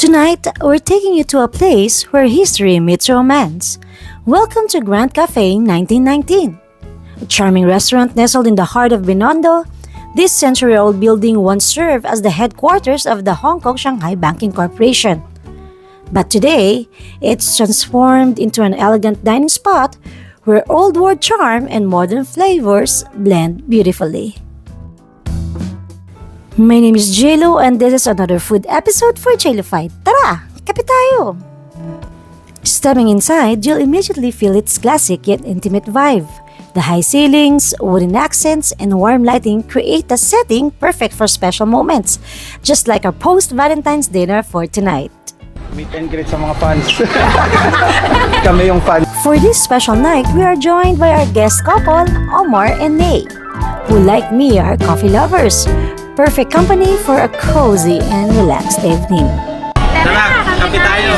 Tonight, we're taking you to a place where history meets romance. Welcome to Grand Café 1919. A charming restaurant nestled in the heart of Binondo, this century-old building once served as the headquarters of the Hong Kong-Shanghai Banking Corporation. But today, it's transformed into an elegant dining spot where old world charm and modern flavors blend beautifully. My name is JLo and this is another food episode for JLofied. Tara! Kape tayo! Stepping inside, you'll immediately feel its classic yet intimate vibe. The high ceilings, wooden accents, and warm lighting create a setting perfect for special moments, just like our post-Valentine's dinner for tonight. Meet and greet sa mga fans. Kami yung fans. For this special night, we are joined by our guest couple, Omar and May, who like me are coffee lovers. Perfect company for a cozy and relaxed evening. Tara, kape tayo!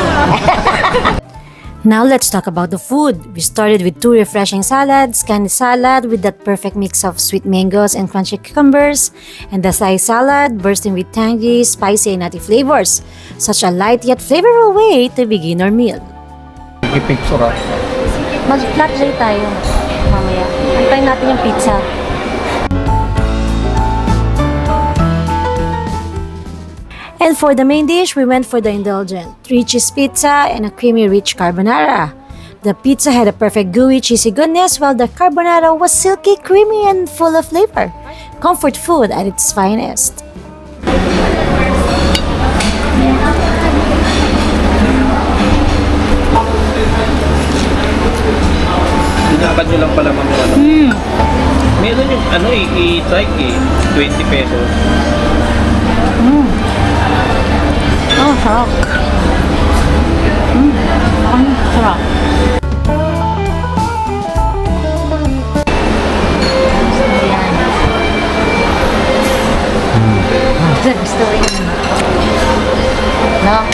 Now let's talk about the food. We started with two refreshing salads, Kani Salad with that perfect mix of sweet mangoes and crunchy cucumbers, and the Thai salad bursting with tangy, spicy and nutty flavors. Such a light yet flavorful way to begin our meal. Ipicture ah. Mag-flat lay tayo mamaya. Antayin natin yung pizza. And for the main dish, we went for the indulgent 3-cheese pizza and a creamy rich carbonara. The pizza had a perfect gooey cheesy goodness while the carbonara was silky, creamy and full of flavor. Comfort food at its finest. Dapat nyo lang pala mga meron yung i-try 20 pesos. Oh, sarap. Sarap. Gusto rin. No?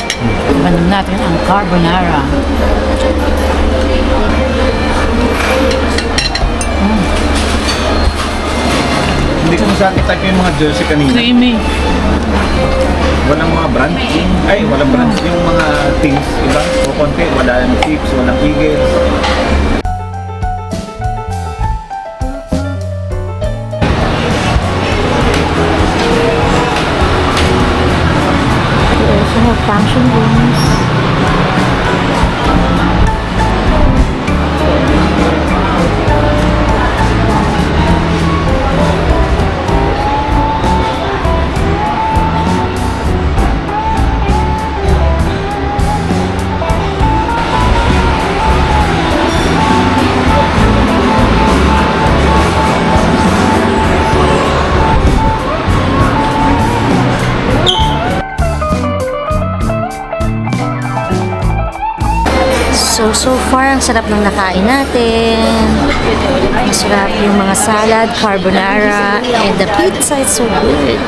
Ibanin natin ang carbonara. Hindi ko masakit type yung mga jersey kanina. Creamy. Walang mga brand. Ay, walang brand. Yung mga things, iba. O konti, walang tips, walang higil. We also have function rooms. So far, ang sarap ng nakain natin. Masarap yung mga salad, carbonara, and the pizza is so good.